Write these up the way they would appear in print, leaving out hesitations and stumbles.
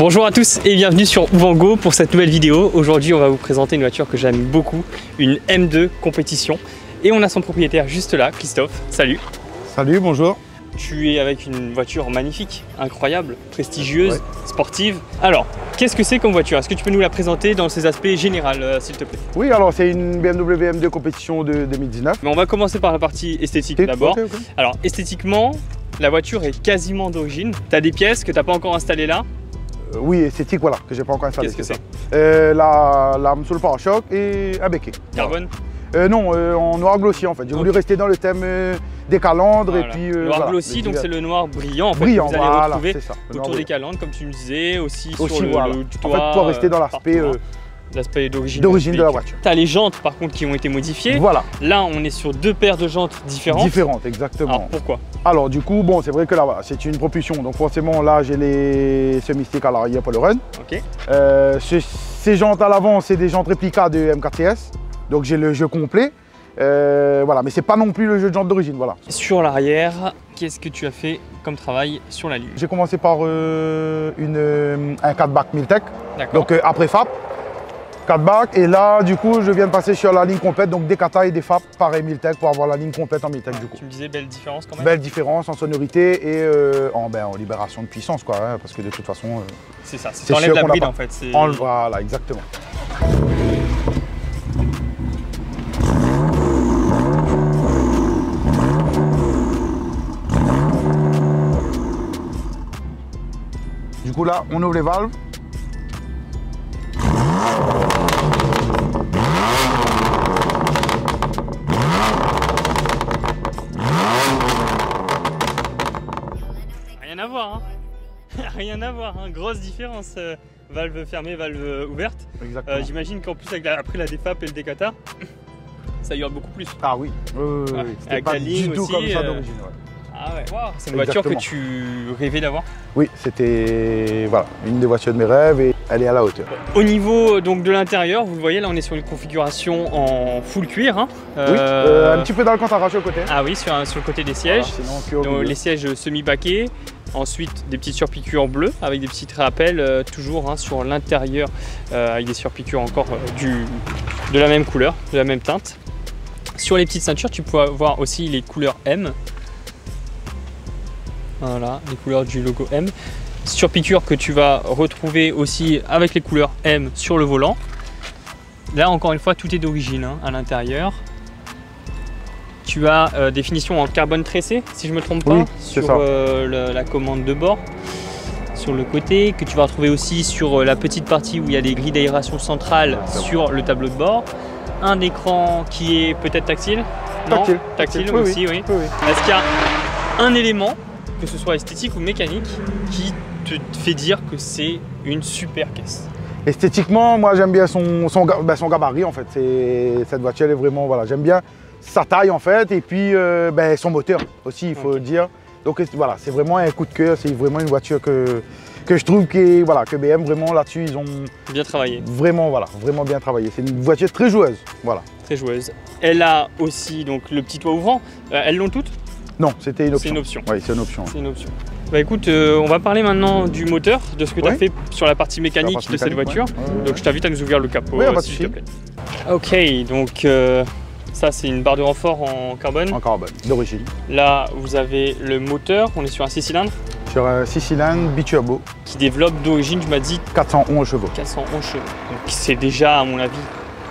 Bonjour à tous et bienvenue sur Ouvango pour cette nouvelle vidéo. Aujourd'hui on va vous présenter une voiture que j'aime beaucoup, une M2 compétition. Et on a son propriétaire juste là, Christophe. Salut. Salut, bonjour. Tu es avec une voiture magnifique, incroyable, prestigieuse, sportive. Alors, qu'est-ce que c'est comme voiture? Est-ce que tu peux nous la présenter dans ses aspects généraux, s'il te plaît? Oui, alors c'est une BMW M2 compétition de 2019. Mais on va commencer par la partie esthétique d'abord. Okay. Alors, esthétiquement, la voiture est quasiment d'origine. Tu as des pièces que tu n'as pas encore installées là? Oui, esthétique, voilà, que j'ai pas encore installé. Qu'est-ce que c'est? La lame sur le pare-choc et un béquet. Carbone? Non, en noir glossy en fait. J'ai voulu rester dans le thème des calandres et puis. Noir glossy, donc c'est le noir brillant en fait. Brillant, que vous allez retrouver ça, autour des calandres, comme tu me disais, aussi sur le toit. En fait, pour rester dans l'aspect d'origine de la voiture. Tu as les jantes par contre qui ont été modifiées. Voilà. Là, on est sur deux paires de jantes différentes. Différentes, exactement. Alors pourquoi? Alors du coup, bon, c'est vrai que là, voilà, c'est une propulsion. Donc forcément, là, j'ai les semi-sticks à l'arrière pour le run. Ok. Ces jantes à l'avant, c'est des jantes réplicas de M4CS. Donc j'ai le jeu complet. Voilà, mais c'est pas non plus le jeu de jantes d'origine, voilà. Sur l'arrière, qu'est-ce que tu as fait comme travail sur la ligne? J'ai commencé par un 4-back Miltech, donc après FAP, 4-back, et là du coup je viens de passer sur la ligne complète, donc des kata et des FAP, pareil Miltech, pour avoir la ligne complète en Miltech du coup. Tu me disais belle différence quand même? Belle différence en sonorité et en libération de puissance quoi, hein, parce que de toute façon... c'est ça, c'est t'enlèves la bride en fait. Voilà, exactement. Du coup là, on ouvre les valves. Rien à voir, hein. Rien à voir, hein. Grosse différence, valve fermée, valve ouverte. J'imagine qu'en plus après la défap et le décata, ça hurle beaucoup plus. Ah oui, avec pas la ligne du tout aussi, comme ça d'origine. Ah ouais, wow. C'est une voiture que tu rêvais d'avoir? Oui, c'était voilà, une des voitures de mes rêves et elle est à la hauteur. Au niveau donc, de l'intérieur, vous le voyez, là on est sur une configuration en full cuir. Hein. Oui, un petit peu dans le arraché au côté. Ah oui, sur le côté des sièges. Voilà, donc, les sièges semi-baquets. Ensuite, des petites surpiqûres bleues avec des petits rappels toujours hein, sur l'intérieur avec des surpiqûres encore de la même couleur, de la même teinte. Sur les petites ceintures, tu peux voir aussi les couleurs M. Voilà, les couleurs du logo M. Surpiqûre que tu vas retrouver aussi avec les couleurs M sur le volant. Là, encore une fois, tout est d'origine hein, à l'intérieur. Tu as des finitions en carbone tressé, si je ne me trompe pas, sur la commande de bord, sur le côté, que tu vas retrouver aussi sur la petite partie où il y a des grilles d'aération centrale sur le tableau de bord. Un écran qui est peut-être tactile. Tactile aussi, oui. Est-ce qu'il y a un élément, que ce soit esthétique ou mécanique, qui te fait dire que c'est une super caisse? Esthétiquement, moi j'aime bien son gabarit en fait. Cette voiture elle est vraiment, voilà, j'aime bien sa taille en fait et puis son moteur aussi il faut le dire. Donc voilà, c'est vraiment un coup de cœur, c'est vraiment une voiture que je trouve que BM vraiment là-dessus ils ont bien travaillé. Vraiment, voilà, vraiment bien travaillé. C'est une voiture très joueuse, voilà. Très joueuse. Elle a aussi donc le petit toit ouvrant. Elles l'ont toutes? Non, c'était une option. C'est une option. Oui, c'est une option. C'est une option. Bah écoute, on va parler maintenant du moteur, de ce que tu as fait sur la partie mécanique de cette voiture. Donc je t'invite à nous ouvrir le capot, s'il te plaît. Ok, donc ça c'est une barre de renfort en carbone. En carbone, d'origine. Là, vous avez le moteur, on est sur un 6 cylindres. Sur un 6 cylindres biturbo. Qui développe d'origine, tu m'as dit 411 chevaux. 411 chevaux. Donc c'est déjà, à mon avis,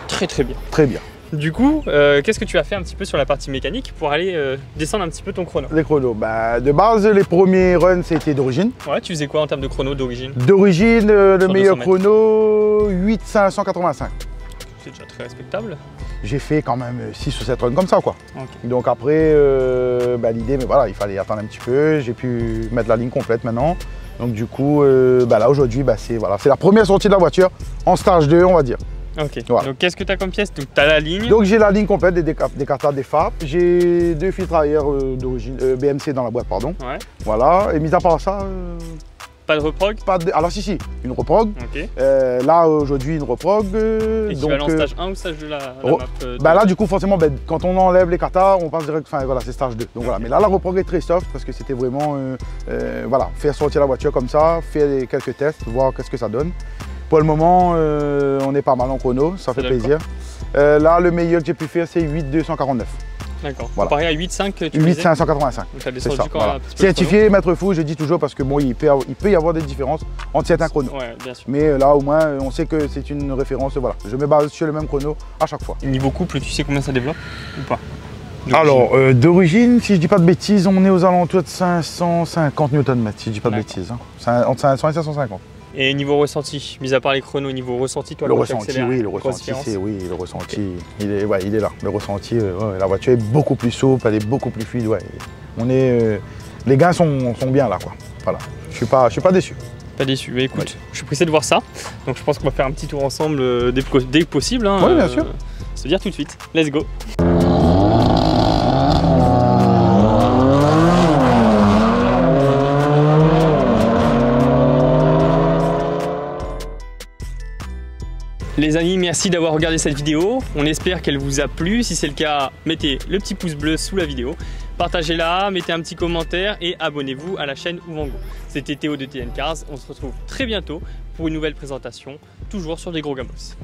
très bien. Très bien. Du coup, qu'est-ce que tu as fait un petit peu sur la partie mécanique pour aller descendre un petit peu ton chrono? Les chronos, de base, les premiers runs, c'était d'origine. Ouais, tu faisais quoi en termes de chrono d'origine? D'origine, le meilleur chrono, 8,585. C'est déjà très respectable. J'ai fait quand même 6 ou 7 runs comme ça, quoi. Okay. Donc après, l'idée, mais voilà, il fallait attendre un petit peu. J'ai pu mettre la ligne complète maintenant. Donc du coup, là aujourd'hui, c'est la première sortie de la voiture en stage 2, on va dire. Ok, voilà. Donc qu'est-ce que tu as comme pièce? Donc tu as la ligne. Donc j'ai la ligne complète des cartas, des FAP. J'ai 2 filtres à air d'origine BMC dans la boîte, pardon. Ouais. Voilà, et mis à part ça... Pas de reprog? Alors si, une reprog. Ok. Là aujourd'hui une reprog. Équivalent donc, stage 1 ou stage 2 la map bah là du coup forcément quand on enlève les katas, on passe direct, enfin voilà c'est stage 2. Donc voilà, mais là la reprog est très soft parce que c'était vraiment voilà, faire sortir la voiture comme ça, faire quelques tests, voir qu'est-ce que ça donne. Pour le moment on est pas mal en chrono, ça fait plaisir. Là le meilleur que j'ai pu faire c'est 8,249. D'accord. Voilà. Comparé à 8,5 tu 8,585. Donc t'as descendu ça, quand voilà. même un petit peu. Certifié maître fou, je dis toujours parce que bon il peut y avoir des différences entre certains chronos. Ouais, bien sûr. Mais là au moins on sait que c'est une référence, voilà. Je me base sur le même chrono à chaque fois. Niveau couple, tu sais combien ça développe ou pas? Alors d'origine, si je dis pas de bêtises, on est aux alentours de 550 Nm, si je dis pas de bêtises. Hein. Entre 500 et 550. Et niveau ressenti, mis à part les chronos, niveau ressenti, toi le ressenti, oui, le ressenti, le ressenti, il est là. Le ressenti, la voiture est beaucoup plus souple, elle est beaucoup plus fluide. Ouais. Les gains sont bien là, quoi. Voilà. Je suis pas déçu. Pas déçu. Mais écoute, je suis pressé de voir ça. Donc je pense qu'on va faire un petit tour ensemble dès que possible. Hein, oui, bien sûr. Se dire tout de suite. Let's go. Les amis, merci d'avoir regardé cette vidéo. On espère qu'elle vous a plu. Si c'est le cas, mettez le petit pouce bleu sous la vidéo. Partagez-la, mettez un petit commentaire et abonnez-vous à la chaîne Ouvango. C'était Théo de TN Cars. On se retrouve très bientôt pour une nouvelle présentation, toujours sur des gros gamos.